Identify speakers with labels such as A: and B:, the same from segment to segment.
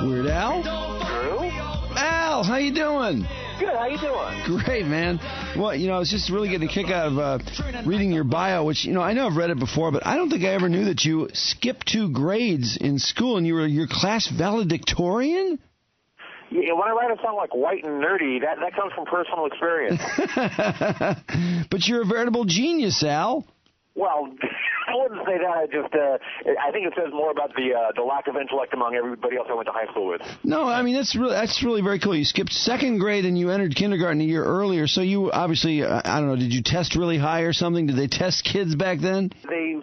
A: Weird Al?
B: Drew?
A: Al, how you doing?
B: Good, how you doing?
A: Great, man. Well, I was just really getting a kick out of reading your bio, which, I know I've read it before, but I don't think I ever knew that you skipped 2 grades in school and you were your class valedictorian?
B: Yeah, when I write a song like White and Nerdy, that comes from personal experience.
A: But you're a veritable genius, Al.
B: Well, I wouldn't say that. I think it says more about the lack of intellect among everybody else I went to high school with.
A: No, I mean, that's really very cool. You skipped 2nd grade and you entered kindergarten a year earlier, so you obviously, I don't know, did you test really high or something? Did they test kids back then?
B: They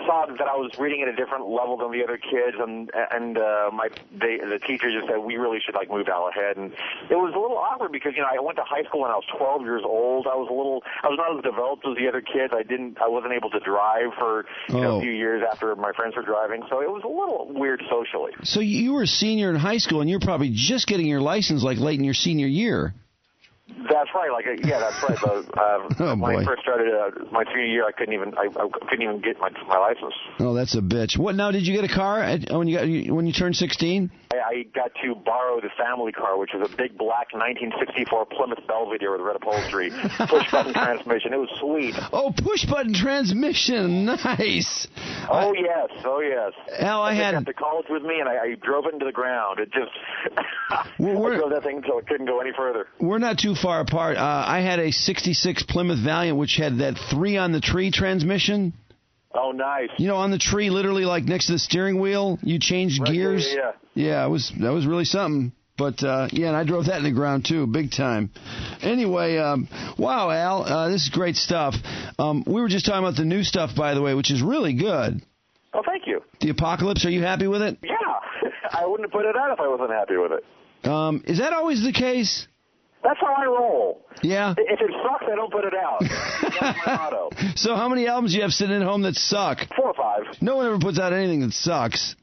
B: saw that I was reading at a different level than the other kids, and the teacher just said we really should move Al ahead, and it was a little awkward because I went to high school when I was 12 years old. I was not as developed as the other kids. I wasn't able to drive for a few years after my friends were driving, so it was a little weird socially. So
A: you were a senior in high school, and you're probably just getting your license late in your senior year.
B: That's right. That's right. But, when I first started my senior year, I couldn't even get my license.
A: Oh, that's a bitch. What now? Did you get a car when you turned 16?
B: I got to borrow the family car, which was a big black 1964 Plymouth Belvedere with red upholstery, push button transmission. It was sweet.
A: Oh, push button transmission, nice.
B: Oh yes.
A: Al, I
B: had to college with me, and I drove it into the ground. It just I drove that thing until it couldn't go any further.
A: We're not too far apart. I had a 66 Plymouth Valiant, which had that 3 on the tree transmission.
B: Oh, nice.
A: On the tree, literally next to the steering wheel, you changed gears. Yeah, that was really something. But, and I drove that in the ground, too, big time. Anyway, wow, Al, this is great stuff. We were just talking about the new stuff, by the way, which is really good.
B: Oh, thank you.
A: The Apocalypse, are you happy with it?
B: Yeah, I wouldn't have put it out if I wasn't happy with it.
A: Is that always the case?
B: That's how I roll.
A: Yeah?
B: If it sucks, I don't put it out. That's my motto.
A: So how many albums do you have sitting at home that suck?
B: 4 or 5.
A: No one ever puts out anything that sucks.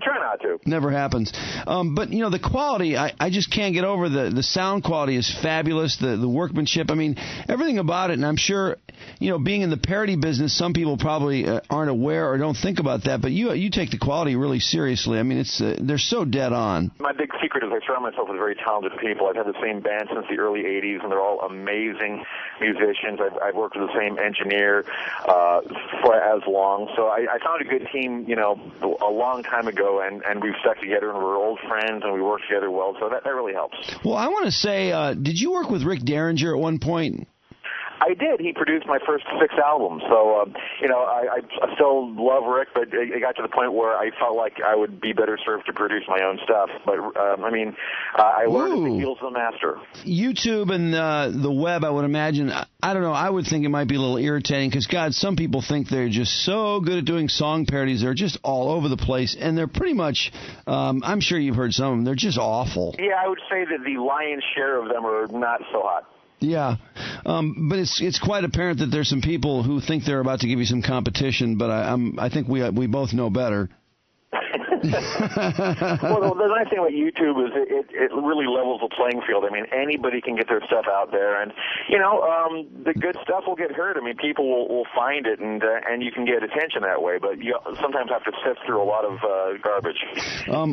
B: Try not to.
A: Never happens. But, the quality, I just can't get over the sound quality is fabulous, the workmanship. I mean, everything about it, and I'm sure, being in the parody business, some people probably aren't aware or don't think about that, but you take the quality really seriously. I mean, they're so dead on.
B: My big secret is I surround myself with very talented people. I've had the same band since the early 80s, and they're all amazing musicians. I've worked with the same engineer for as long. So I found a good team, a long time ago. And we've stuck together, and we're old friends, and we work together well, so that really helps. Well,
A: I want to say, did you work with Rick Derringer at one point?
B: I did. He produced my first 6 albums. So, I still love Rick, but it got to the point where I felt like I would be better served to produce my own stuff. But, I learned the heels of the master.
A: YouTube and the web, I would imagine, I don't know, I would think it might be a little irritating because, God, some people think they're just so good at doing song parodies. They're just all over the place, and they're pretty much, I'm sure you've heard some of them, they're just awful.
B: Yeah, I would say that the lion's share of them are not so hot.
A: Yeah, but it's quite apparent that there's some people who think they're about to give you some competition, but I think we both know better.
B: Well, the nice thing about YouTube is it really levels the playing field. I mean, anybody can get their stuff out there, and the good stuff will get heard. I mean, people will find it, and you can get attention that way. But you sometimes have to sift through a lot of garbage.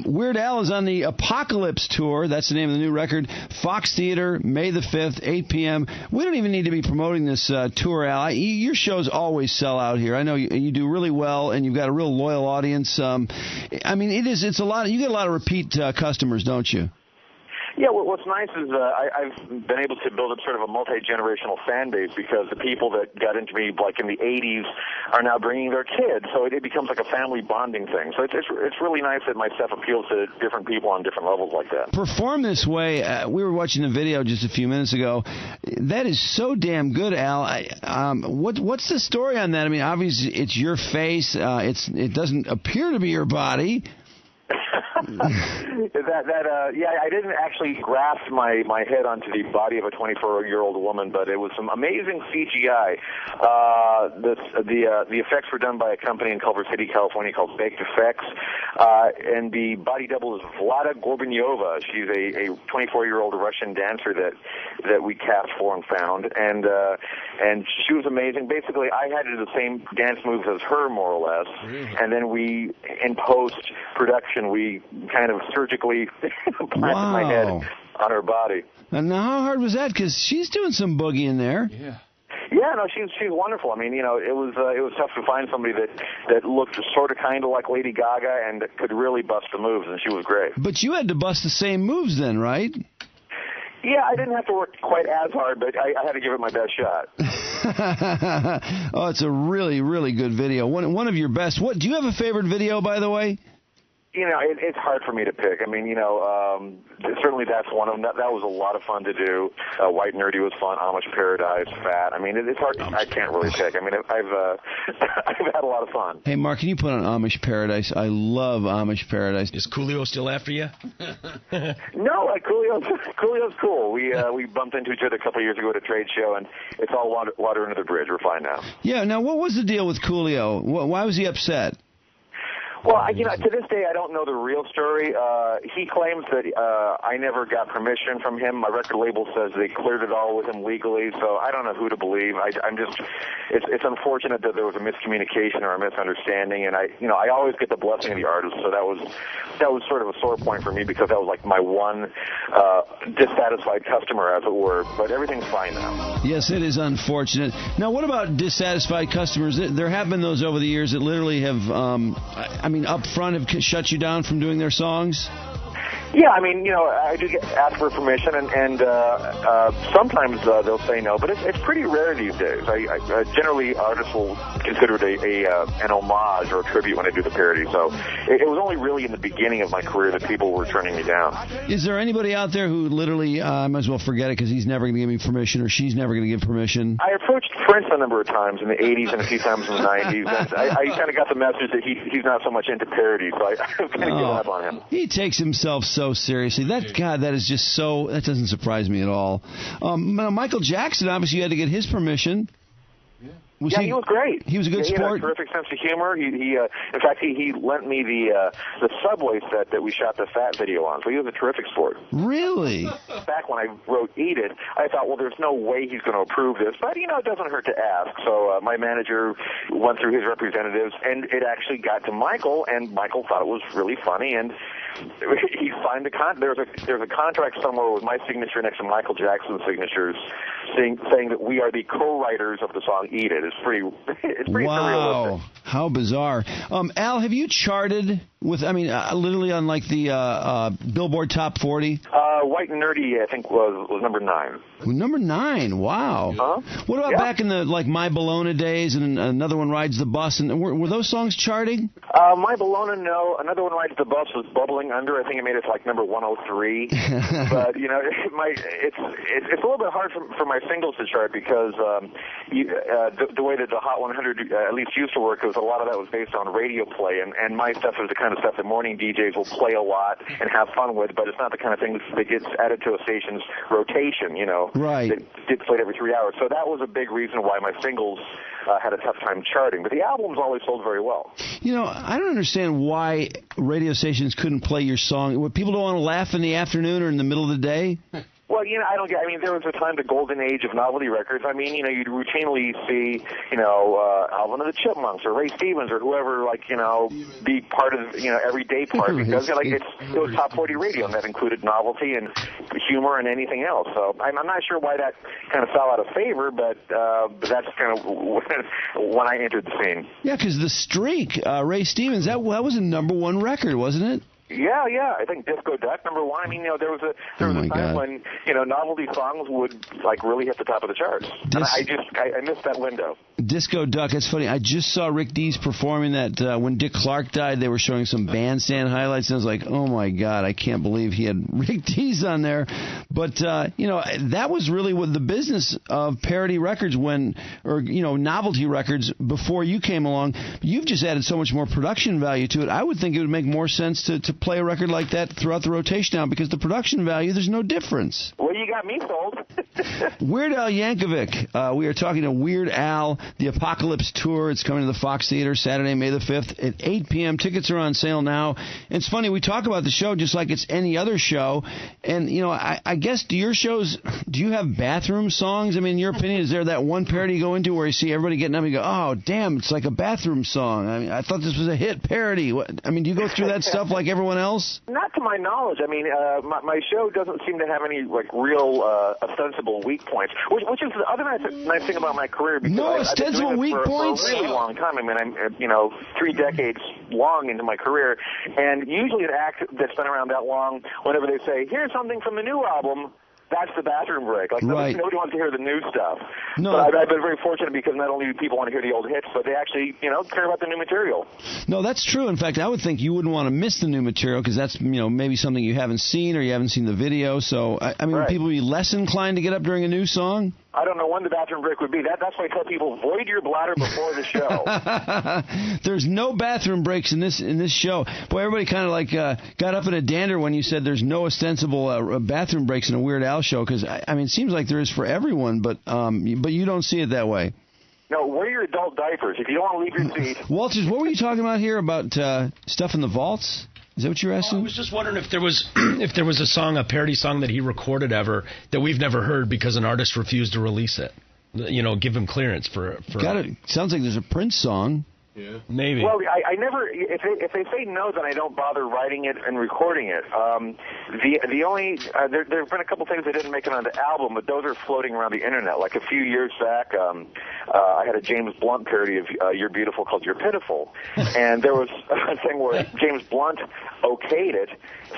B: Weird
A: Al is on the Apocalypse tour. That's the name of the new record. Fox Theater, May the 5th, 8 p.m. We don't even need to be promoting this tour, Al. Your shows always sell out here. I know you do really well, and you've got a real loyal audience. I mean, it's a lot. You get a lot of repeat customers, don't you?
B: Yeah, what's nice is I've been able to build up sort of a multi-generational fan base because the people that got into me in the 80s are now bringing their kids, so it becomes like a family bonding thing. So it's really nice that my stuff appeals to different people on different levels like that. Perform this way.
A: We were watching a video just a few minutes ago. That is so damn good, Al. What's the story on that? I mean, obviously it's your face. It doesn't appear to be your body.
B: I didn't actually graft my head onto the body of a 24-year-old woman, but it was some amazing CGI. The effects were done by a company in Culver City, California called Baked Effects. and the body double is Vlada Gorbunyova. She's a 24-year-old Russian dancer that we cast for and found, and she was amazing. Basically, I had to do the same dance moves as her, more or less, and then we, in post-production, we kind of surgically planted my head on her body.
A: And how hard was that? Because she's doing some boogie in there.
C: Yeah.
B: Yeah, no, she's wonderful. I mean, it was tough to find somebody that looked sort of kind of like Lady Gaga and that could really bust the moves, and she was great.
A: But you had to bust the same moves then, right?
B: Yeah, I didn't have to work quite as hard, but I had to give it my best shot.
A: Oh, it's a really, really good video. One of your best. Do you have a favorite video, by the way?
B: It's hard for me to pick. I mean, certainly that's one of them. That was a lot of fun to do. White Nerdy was fun. Amish Paradise, Fat. I mean, it's hard. I can't really pick. I mean, I've had a lot of fun.
A: Hey, Mark, can you put on Amish Paradise? I love Amish Paradise.
C: Is Coolio still after you?
B: No, Coolio's cool. We bumped into each other a couple of years ago at a trade show, and it's all water under the bridge. We're fine now.
A: Yeah. Now, what was the deal with Coolio? Why was he upset?
B: Well, to this day, I don't know the real story. He claims that I never got permission from him. My record label says they cleared it all with him legally, so I don't know who to believe. It's unfortunate that there was a miscommunication or a misunderstanding, and I always get the blessing of the artist, so that was sort of a sore point for me because that was like my one dissatisfied customer, as it were. But everything's fine now.
A: Yes, it is unfortunate. Now, what about dissatisfied customers? There have been those over the years that literally have, up front have shut you down from doing their songs?
B: Yeah, I mean, I do ask for permission, and sometimes they'll say no, but it's pretty rare these days. Generally, artists will consider it an homage or a tribute when I do the parody, so it was only really in the beginning of my career that people were turning me down. Is
A: there anybody out there who literally, I might as well forget it because he's never going to give me permission or she's never going to give permission?
B: I approached Prince a number of times in the 80s and a few times in the 90s, and I kind of got the message that he's not so much into parody, so I kind of given up on him.
A: He takes himself so seriously. That is just so, that doesn't surprise me at all. Michael Jackson, obviously you had to get his permission.
B: He was great.
A: He was a good sport.
B: He had a terrific sense of humor. In fact, he lent me the subway set that we shot the Fat video on. So he was a terrific sport.
A: Really?
B: Back when I wrote Eat It, I thought, well, there's no way he's going to approve this. But, it doesn't hurt to ask. So my manager went through his representatives, and it actually got to Michael, and Michael thought it was really funny, and he signed there's a contract somewhere with my signature next to Michael Jackson's signatures saying that we are the co-writers of the song Eat It. It's pretty
A: wow.
B: surrealistic.
A: How bizarre. Al, have you charted with, literally on like the Billboard Top 40?
B: White and Nerdy, I think, was number 9.
A: Number 9, wow.
B: Huh?
A: What about back in the My Bologna days and Another One Rides the Bus? And were those songs charting?
B: My Bologna, no. Another One Rides the Bus was bubbling under. I think it made it to like number 103. But it's a little bit hard for my singles to chart because the way that the Hot 100 at least used to work, was a lot of that was based on radio play, and my stuff is the kind of stuff that morning DJs will play a lot and have fun with, but it's not the kind of thing that gets added to a station's rotation,
A: Right.
B: It gets played every 3 hours. So that was a big reason why my singles had a tough time charting. But the albums always sold very well.
A: I don't understand why radio stations couldn't play your song. Would people don't want to laugh in the afternoon or in the middle of the day?
B: Well, there was a time, the golden age of novelty records. You'd routinely see, Alvin and the Chipmunks or Ray Stevens or whoever, be part of, every day part because, it was top 40 radio, and that included novelty and humor and anything else. So I'm not sure why that kind of fell out of favor, but that's kind of when I entered the scene. Yeah,
A: because The Streak, Ray Stevens, that was a number 1 record, wasn't it?
B: Yeah. I think Disco Duck, number 1. There was a time when novelty songs would really hit the top of the charts. And I missed that window.
A: Disco Duck. It's funny. I just saw Rick Dees performing that when Dick Clark died. They were showing some bandstand highlights, and I was like, oh my God, I can't believe he had Rick Dees on there. But that was really what the business of parody records novelty records before you came along. You've just added so much more production value to it. I would think it would make more sense to play a record like that throughout the rotation now because the production value, there's no difference.
B: Well, you got me sold.
A: Weird Al Yankovic. We are talking to Weird Al, the Apocalypse Tour. It's coming to the Fox Theater Saturday, May the 5th at 8 p.m. Tickets are on sale now. And it's funny, we talk about the show just like it's any other show. And, you know, I guess, do you have bathroom songs? I mean, in your opinion, is there that one parody you go into where you see everybody getting up and you go, oh, damn, it's like a bathroom song. I mean, I thought this was a hit parody. I mean, do you go through that stuff like everyone else?
B: Not to my knowledge. I mean, my show doesn't seem to have any real ostensible weak points, which is the other nice thing about my career. Because
A: no ostensible weak points
B: for a really long time. I mean, I'm 3 decades long into my career, and usually an act that's been around that long, whenever they say, "Here's something from the new album," that's the bathroom break. Like,
A: right.
B: Nobody wants to hear the new stuff.
A: No.
B: But I've been very fortunate because not only do people want to hear the old hits, but they actually, care about the new material.
A: No, that's true. In fact, I would think you wouldn't want to miss the new material because that's, maybe something you haven't seen or you haven't seen the video. So, I mean,
B: right.
A: Would people be less inclined to get up during a new song?
B: I don't know when the bathroom break would be. That's why I tell people, void your bladder before the show.
A: There's no bathroom breaks in this show. Boy, everybody kind of got up in a dander when you said there's no ostensible bathroom breaks in a Weird Al show because, I mean, it seems like there is for everyone, but you don't see it that way.
B: No, wear your adult diapers if you don't want to leave your seat.
A: Walters, what were you talking about here about stuff in the vaults? Is that what you're asking?
C: I was just wondering if there was a song, a parody song that he recorded ever that we've never heard because an artist refused to release it. Give him clearance for.
A: Got it. Sounds like there's a Prince song.
C: Yeah, maybe.
B: Well, I never. If they say no, then I don't bother writing it and recording it. The only there have been a couple things that didn't make it on the album, but those are floating around the internet. Like a few years back, I had a James Blunt parody of "You're Beautiful" called "You're Pitiful," and there was a thing where James Blunt okayed it,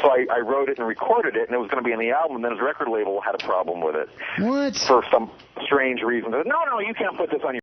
B: so I wrote it and recorded it, and it was going to be on the album. And then his record label had a problem with it.
A: What?
B: For some strange reason. No, you can't put this on your